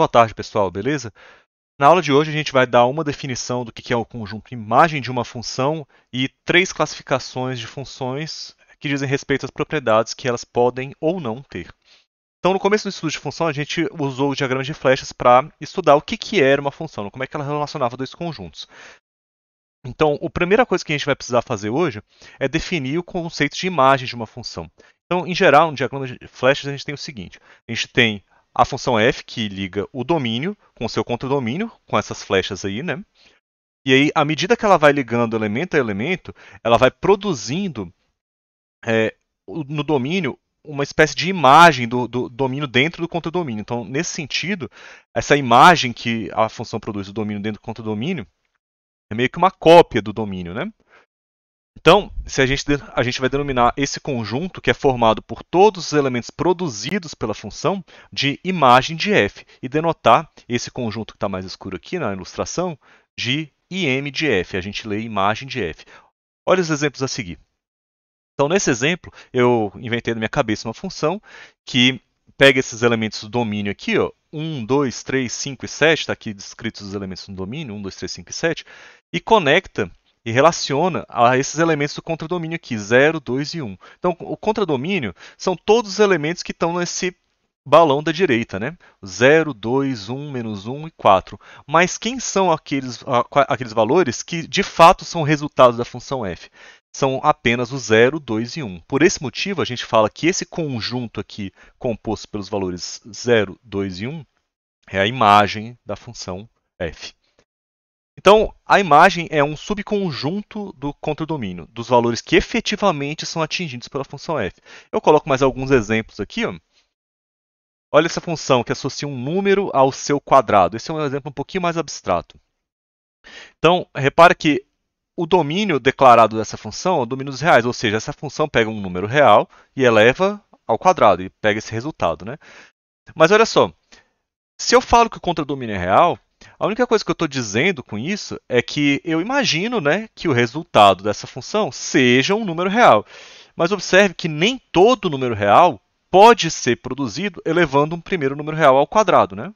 Boa tarde, pessoal, beleza? Na aula de hoje a gente vai dar uma definição do que é o conjunto imagem de uma função e três classificações de funções que dizem respeito às propriedades que elas podem ou não ter. Então, no começo do estudo de função, a gente usou o diagrama de flechas para estudar o que era uma função, como é que ela relacionava dois conjuntos. Então, a primeira coisa que a gente vai precisar fazer hoje é definir o conceito de imagem de uma função. Então, em geral, no diagrama de flechas, a gente tem o seguinte: a gente tem a função f, que liga o domínio com o seu contradomínio, com essas flechas aí, né? E aí, à medida que ela vai ligando elemento a elemento, ela vai produzindo no domínio uma espécie de imagem do domínio dentro do contradomínio. Então, nesse sentido, essa imagem que a função produz do domínio dentro do contradomínio é meio que uma cópia do domínio, né? Então, se a gente vai denominar esse conjunto, que é formado por todos os elementos produzidos pela função, de imagem de f, e denotar esse conjunto que está mais escuro aqui na ilustração de im de f. A gente lê imagem de f. Olha os exemplos a seguir. Então, nesse exemplo, eu inventei na minha cabeça uma função que pega esses elementos do domínio aqui, ó, 1, 2, 3, 5 e 7, está aqui descritos os elementos do domínio, 1, 2, 3, 5 e 7, e conecta e relaciona a esses elementos do contradomínio aqui, 0, 2 e 1. Então, o contradomínio são todos os elementos que estão nesse balão da direita, né? 0, 2, 1, menos 1 e 4. Mas quem são aqueles valores que de fato são resultados da função f? São apenas o 0, 2 e 1. Por esse motivo, a gente fala que esse conjunto aqui, composto pelos valores 0, 2 e 1, é a imagem da função f. Então, a imagem é um subconjunto do contradomínio, dos valores que efetivamente são atingidos pela função f. Eu coloco mais alguns exemplos aqui. Ó. Olha essa função que associa um número ao seu quadrado. Esse é um exemplo um pouquinho mais abstrato. Então, repara que o domínio declarado dessa função é o domínio dos reais, ou seja, essa função pega um número real e eleva ao quadrado, e pega esse resultado. Né? Mas olha só, se eu falo que o contradomínio é real, a única coisa que eu estou dizendo com isso é que eu imagino, né, que o resultado dessa função seja um número real. Mas observe que nem todo número real pode ser produzido elevando um primeiro número real ao quadrado. Né?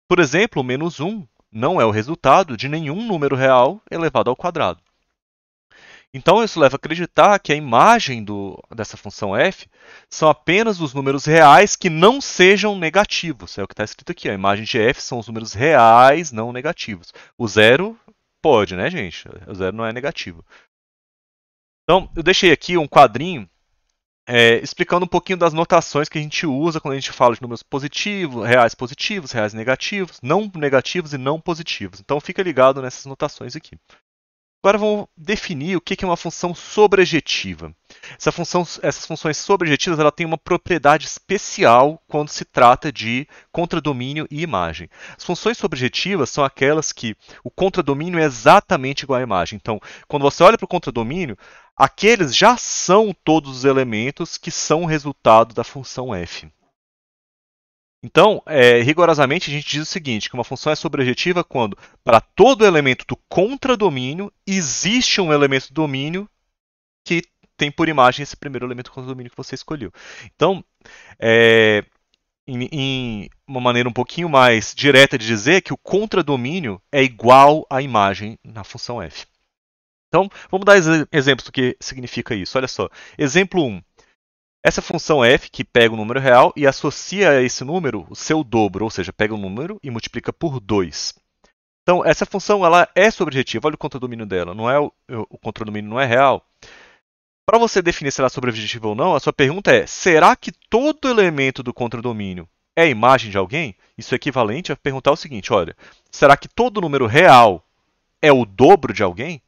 Por exemplo, o menos 1 não é o resultado de nenhum número real elevado ao quadrado. Então, isso leva a acreditar que a imagem dessa função f são apenas os números reais que não sejam negativos. É o que está escrito aqui. A imagem de f são os números reais não negativos. O zero pode, né, gente? O zero não é negativo. Então, eu deixei aqui um quadrinho explicando um pouquinho das notações que a gente usa quando a gente fala de números positivos, reais negativos, não negativos e não positivos. Então, fica ligado nessas notações aqui. Agora vamos definir o que é uma função sobrejetiva. Essas funções sobrejetivas ela têm uma propriedade especial quando se trata de contradomínio e imagem. As funções sobrejetivas são aquelas que o contradomínio é exatamente igual à imagem. Então, quando você olha para o contradomínio, aqueles já são todos os elementos que são resultado da função f. Então, rigorosamente, a gente diz o seguinte, que uma função é sobrejetiva quando, para todo elemento do contradomínio, existe um elemento do domínio que tem por imagem esse primeiro elemento do contradomínio que você escolheu. Então, em uma maneira um pouquinho mais direta de dizer que o contradomínio é igual à imagem na função f. Então, vamos dar exemplos do que significa isso. Olha só, exemplo 1. Essa função f, que pega o número real e associa a esse número o seu dobro, ou seja, pega o número e multiplica por 2. Então, essa função ela é sobrejetiva. Olha o contradomínio dela. O contradomínio não é real. Para você definir se ela é sobrejetiva ou não, a sua pergunta é: será que todo elemento do contradomínio é a imagem de alguém? Isso é equivalente a perguntar o seguinte: olha, será que todo número real é o dobro de alguém?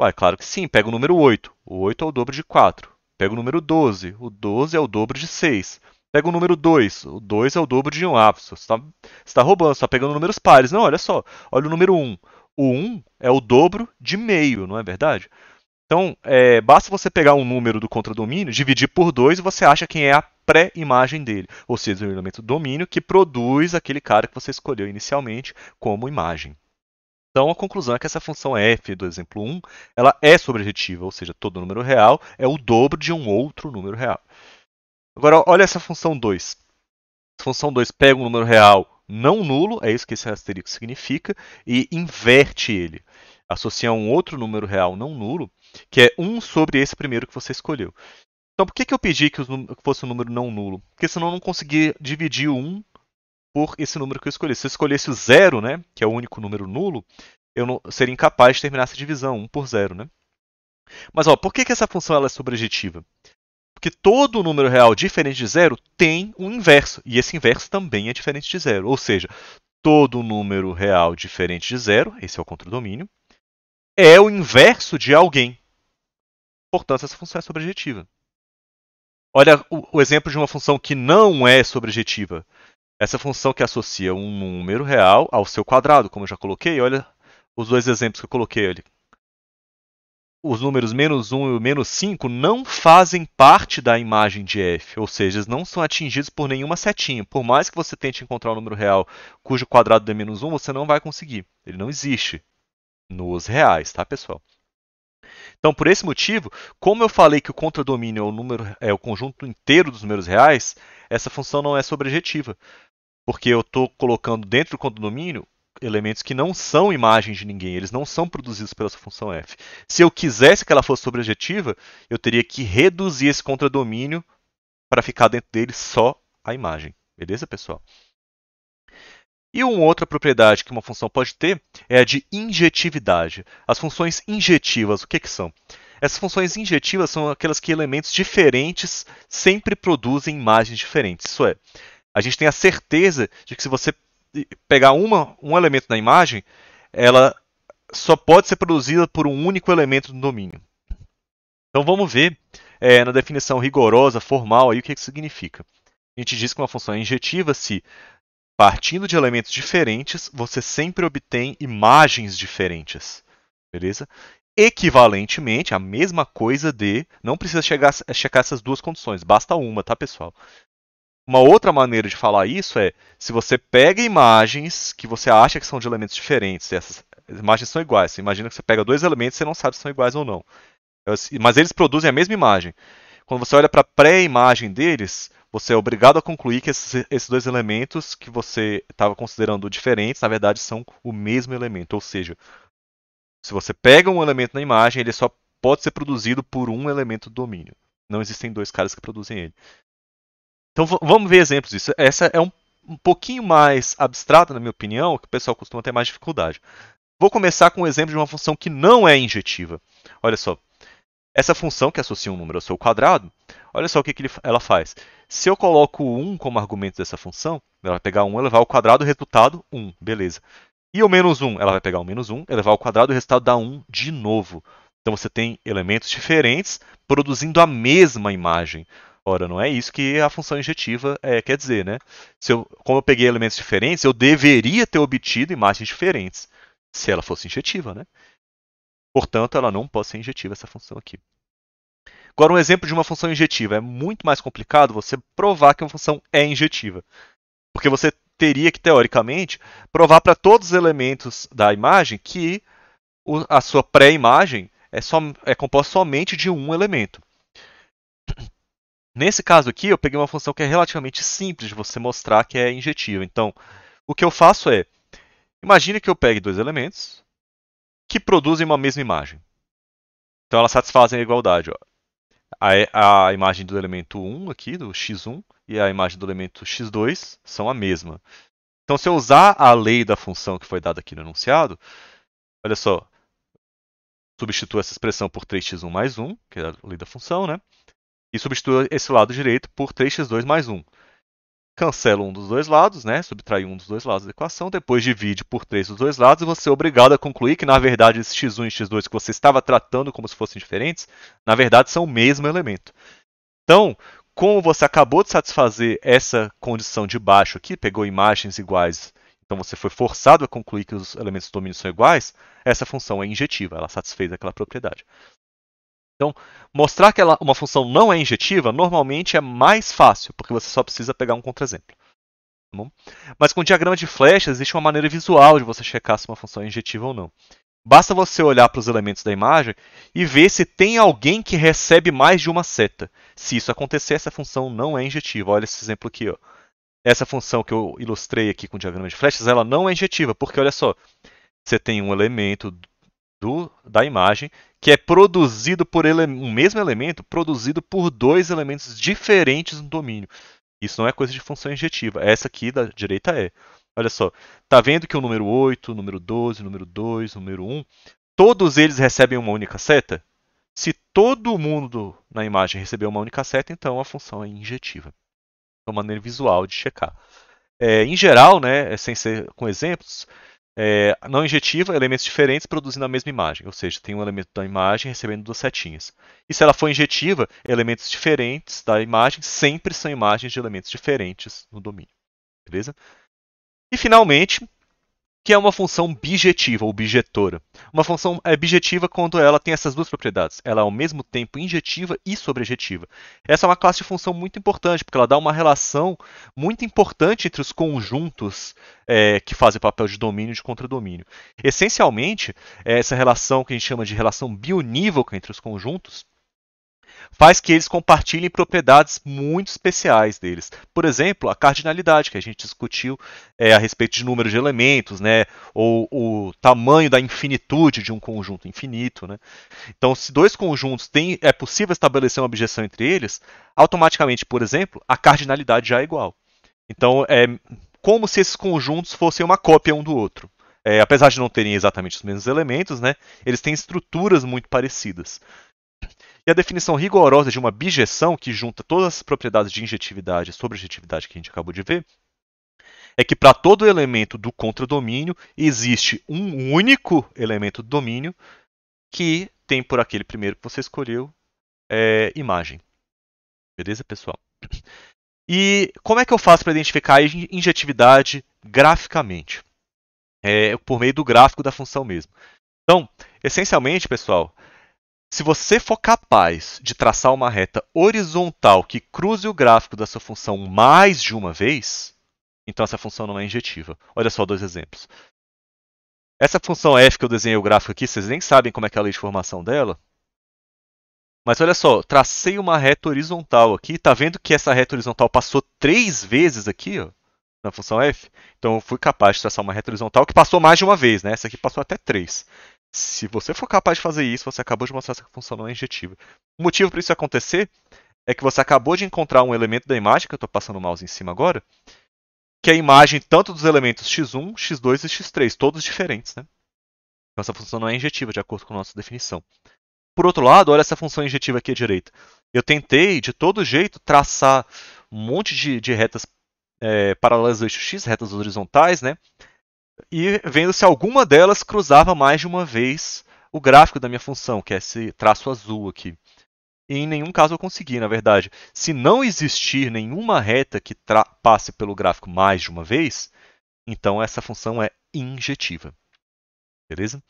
Ué, claro que sim. Pega o número 8. O 8 é o dobro de 4. Pega o número 12. O 12 é o dobro de 6. Pega o número 2. O 2 é o dobro de 1. Ah, você está roubando, você está pegando números pares. Não, olha só. Olha o número 1. O 1 é o dobro de meio, não é verdade? Então, basta você pegar um número do contradomínio, dividir por 2 e você acha quem é a pré-imagem dele. Ou seja, o elemento do domínio que produz aquele cara que você escolheu inicialmente como imagem. Então, a conclusão é que essa função f do exemplo 1 ela é sobrejetiva, ou seja, todo número real é o dobro de um outro número real. Agora, olha essa função 2. A função 2 pega um número real não nulo, é isso que esse asterisco significa, e inverte ele. Associa um outro número real não nulo, que é 1 sobre esse primeiro que você escolheu. Então, por que eu pedi que fosse um número não nulo? Porque senão eu não conseguia dividir o 1 por esse número que eu escolhi. Se eu escolhesse o 0, né, que é o único número nulo, eu seria incapaz de terminar essa divisão, 1 por 0. Né? Mas ó, por que essa função ela é sobrejetiva? Porque todo número real diferente de 0 tem um inverso, e esse inverso também é diferente de 0. Ou seja, todo número real diferente de 0, esse é o contradomínio, é o inverso de alguém. Portanto, essa função é sobrejetiva. Olha o exemplo de uma função que não é sobrejetiva. Essa função que associa um número real ao seu quadrado, como eu já coloquei. Olha os dois exemplos que eu coloquei ali. Os números menos 1 e menos 5 não fazem parte da imagem de f, ou seja, eles não são atingidos por nenhuma setinha. Por mais que você tente encontrar um número real cujo quadrado dê menos 1, você não vai conseguir. Ele não existe nos reais, tá, pessoal? Então, por esse motivo, como eu falei que o contradomínio é o conjunto inteiro dos números reais, essa função não é sobrejetiva, porque eu estou colocando dentro do contradomínio elementos que não são imagens de ninguém, eles não são produzidos pela essa função f. Se eu quisesse que ela fosse sobrejetiva, eu teria que reduzir esse contradomínio para ficar dentro dele só a imagem. Beleza, pessoal? E uma outra propriedade que uma função pode ter é a de injetividade. As funções injetivas, o que são? Essas funções injetivas são aquelas que elementos diferentes sempre produzem imagens diferentes. Isso é, a gente tem a certeza de que se você pegar um elemento na imagem, ela só pode ser produzida por um único elemento no domínio. Então vamos ver na definição rigorosa, formal, aí, o que isso significa. A gente diz que uma função é injetiva se, partindo de elementos diferentes, você sempre obtém imagens diferentes. Beleza? Equivalentemente, a mesma coisa de... Não precisa checar essas duas condições, basta uma, tá, pessoal? Uma outra maneira de falar isso é, se você pega imagens que você acha que são de elementos diferentes, e essas imagens são iguais, você imagina que você pega dois elementos e você não sabe se são iguais ou não. Mas eles produzem a mesma imagem. Quando você olha para a pré-imagem deles, você é obrigado a concluir que esses dois elementos que você estava considerando diferentes, na verdade, são o mesmo elemento. Ou seja, se você pega um elemento na imagem, ele só pode ser produzido por um elemento do domínio. Não existem dois caras que produzem ele. Então vamos ver exemplos disso. Essa é um pouquinho mais abstrata, na minha opinião, que o pessoal costuma ter mais dificuldade. Vou começar com um exemplo de uma função que não é injetiva. Olha só. Essa função que associa um número ao seu quadrado, olha só o que ela faz. Se eu coloco 1 como argumento dessa função, ela vai pegar 1 elevar ao quadrado, o resultado 1, beleza. E o menos 1, ela vai pegar o menos 1, elevar ao quadrado, o resultado dá 1 de novo. Então você tem elementos diferentes produzindo a mesma imagem. Ora, não é isso que a função injetiva quer dizer, né? Como eu peguei elementos diferentes, eu deveria ter obtido imagens diferentes, se ela fosse injetiva, né? Portanto, ela não pode ser injetiva, essa função aqui. Agora, um exemplo de uma função injetiva. É muito mais complicado você provar que uma função é injetiva. Porque você teria que, teoricamente, provar para todos os elementos da imagem que a sua pré-imagem é composta somente de um elemento. Nesse caso aqui, eu peguei uma função que é relativamente simples de você mostrar que é injetiva. Então, o que eu faço é, imagine que eu pegue dois elementos que produzem uma mesma imagem. Então, elas satisfazem a igualdade. Ó. A imagem do elemento 1 aqui, do x1, e a imagem do elemento x2 são a mesma. Então, se eu usar a lei da função que foi dada aqui no enunciado, olha só, substituo essa expressão por 3x1 mais 1, que é a lei da função, né? E substituo esse lado direito por 3x2 mais 1. Cancela um dos dois lados, né? Subtrai um dos dois lados da equação, depois divide por 3 dos dois lados e você é obrigado a concluir que, na verdade, esse x1 e x2 que você estava tratando como se fossem diferentes, na verdade são o mesmo elemento. Então, como você acabou de satisfazer essa condição de baixo aqui, pegou imagens iguais, então você foi forçado a concluir que os elementos do domínio são iguais, essa função é injetiva, ela satisfez aquela propriedade. Então, mostrar que uma função não é injetiva normalmente é mais fácil, porque você só precisa pegar um contra-exemplo. Tá bom? Mas com diagrama de flechas existe uma maneira visual de você checar se uma função é injetiva ou não. Basta você olhar para os elementos da imagem e ver se tem alguém que recebe mais de uma seta. Se isso acontecer, essa função não é injetiva. Olha esse exemplo aqui. Ó. essa função que eu ilustrei aqui com o diagrama de flechas, ela não é injetiva, porque olha só, você tem um elemento da imagem que é produzido por um mesmo elemento produzido por dois elementos diferentes no domínio. Isso não é coisa de função injetiva. Essa aqui da direita é. Olha só, tá vendo que o número 8, o número 12, o número 2, o número 1, todos eles recebem uma única seta? Se todo mundo na imagem receber uma única seta, então a função é injetiva. É uma maneira visual de checar. Em geral, né, sem ser com exemplos, não injetiva, elementos diferentes produzindo a mesma imagem. Ou seja, tem um elemento da imagem recebendo duas setinhas. E se ela for injetiva, elementos diferentes da imagem sempre são imagens de elementos diferentes no domínio. Beleza? E finalmente, que é uma função bijetiva ou bijetora. Uma função é bijetiva quando ela tem essas duas propriedades. Ela é ao mesmo tempo injetiva e sobrejetiva. Essa é uma classe de função muito importante, porque ela dá uma relação muito importante entre os conjuntos que fazem papel de domínio e de contradomínio. Essencialmente, essa relação que a gente chama de relação biunívoca entre os conjuntos faz que eles compartilhem propriedades muito especiais deles. Por exemplo, a cardinalidade, que a gente discutiu a respeito de número de elementos, né, ou o tamanho da infinitude de um conjunto infinito. Né? Então, se dois conjuntos é possível estabelecer uma objeção entre eles, automaticamente, por exemplo, a cardinalidade já é igual. Então, é como se esses conjuntos fossem uma cópia um do outro. Apesar de não terem exatamente os mesmos elementos, né, eles têm estruturas muito parecidas. E a definição rigorosa de uma bijeção, que junta todas as propriedades de injetividade e sobrejetividade que a gente acabou de ver, é que para todo elemento do contradomínio existe um único elemento do domínio que tem por aquele primeiro que você escolheu imagem. Beleza, pessoal? E como é que eu faço para identificar a injetividade graficamente? Por meio do gráfico da função mesmo. Então, essencialmente, pessoal, se você for capaz de traçar uma reta horizontal que cruze o gráfico da sua função mais de uma vez, então essa função não é injetiva. Olha só dois exemplos. Essa função f que eu desenhei o gráfico aqui, vocês nem sabem como é que é a lei de formação dela. Mas olha só, tracei uma reta horizontal aqui. Está vendo que essa reta horizontal passou 3 vezes aqui, ó, na função f? Então eu fui capaz de traçar uma reta horizontal que passou mais de uma vez, né? Essa aqui passou até 3. Se você for capaz de fazer isso, você acabou de mostrar que essa função não é injetiva. O motivo para isso acontecer é que você acabou de encontrar um elemento da imagem, que eu estou passando o mouse em cima agora, que é a imagem tanto dos elementos x1, x2 e x3, todos diferentes. Né? Então essa função não é injetiva, de acordo com a nossa definição. Por outro lado, olha essa função injetiva aqui à direita. Eu tentei, de todo jeito, traçar um monte de retas paralelas ao eixo x, retas horizontais, né? E vendo se alguma delas cruzava mais de uma vez o gráfico da minha função, que é esse traço azul aqui. E em nenhum caso eu consegui, na verdade. Se não existir nenhuma reta que passe pelo gráfico mais de uma vez, então essa função é injetiva. Beleza?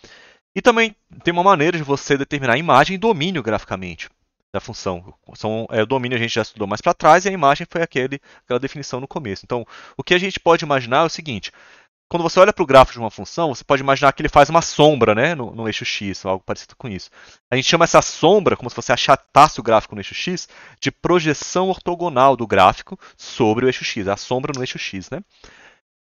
E também tem uma maneira de você determinar a imagem e domínio graficamente da função. O domínio a gente já estudou mais para trás e a imagem foi aquela definição no começo. Então, o que a gente pode imaginar é o seguinte: quando você olha para o gráfico de uma função, você pode imaginar que ele faz uma sombra, né, no eixo x, ou algo parecido com isso. A gente chama essa sombra, como se você achatasse o gráfico no eixo x, de projeção ortogonal do gráfico sobre o eixo x, a sombra no eixo x. Né?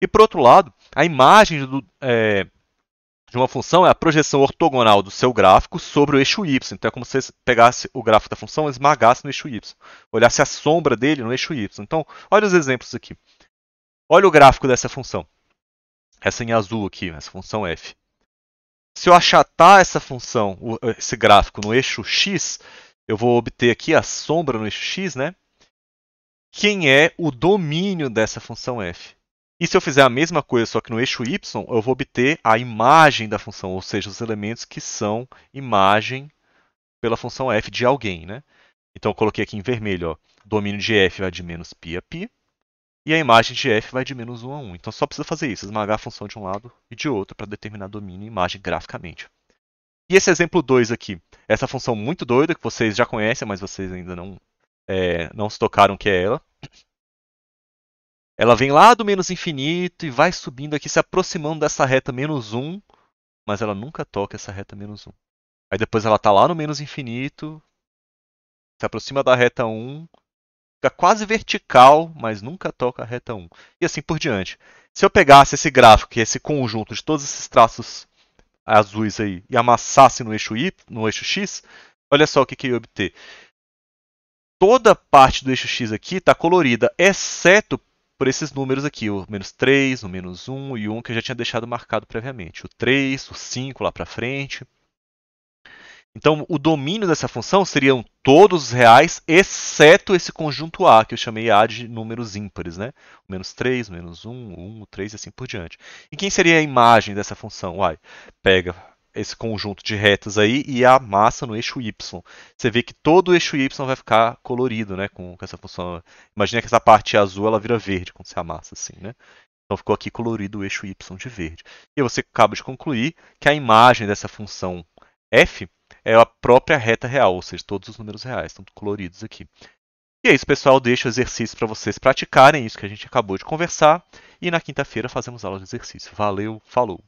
E por outro lado, a imagem de uma função é a projeção ortogonal do seu gráfico sobre o eixo y. Então é como se você pegasse o gráfico da função e esmagasse no eixo y. Olhasse a sombra dele no eixo y. Então, olha os exemplos aqui. Olha o gráfico dessa função. Essa em azul aqui, essa função f. Se eu achatar essa função, esse gráfico no eixo x, eu vou obter aqui a sombra no eixo x, né? Quem é o domínio dessa função f? E se eu fizer a mesma coisa, só que no eixo y, eu vou obter a imagem da função, ou seja, os elementos que são imagem pela função f de alguém. Né? Então eu coloquei aqui em vermelho, ó, domínio de f vai de menos π a π, e a imagem de f vai de menos 1 a 1. Então só precisa fazer isso, esmagar a função de um lado e de outro para determinar domínio e imagem graficamente. E esse exemplo 2 aqui, essa função muito doida que vocês já conhecem, mas vocês ainda não se tocaram que é ela. Ela vem lá do menos infinito e vai subindo aqui, se aproximando dessa reta menos 1, mas ela nunca toca essa reta menos 1. Aí depois ela está lá no menos infinito, se aproxima da reta 1 fica quase vertical, mas nunca toca a reta 1. E assim por diante. Se eu pegasse esse gráfico, que é esse conjunto de todos esses traços azuis aí, e amassasse no eixo Y, no eixo X, olha só o que eu ia obter. Toda parte do eixo X aqui está colorida, exceto por esses números aqui, o menos 3, o menos 1 e o 1 que eu já tinha deixado marcado previamente. O 3, o 5 lá para frente. Então, o domínio dessa função seriam todos os reais, exceto esse conjunto A, que eu chamei A de números ímpares, né? O menos 3, o menos 1, o 1, o 3 e assim por diante. E quem seria a imagem dessa função? Uai, pega esse conjunto de retas aí e amassa no eixo Y. Você vê que todo o eixo Y vai ficar colorido, né, com essa função. Imagina que essa parte azul ela vira verde quando você amassa assim, né? Então ficou aqui colorido o eixo Y de verde. E você acaba de concluir que a imagem dessa função f é a própria reta real, ou seja, todos os números reais estão coloridos aqui. E é isso, pessoal. Deixo o exercício para vocês praticarem isso que a gente acabou de conversar. E na quinta-feira fazemos aula de exercício. Valeu, falou!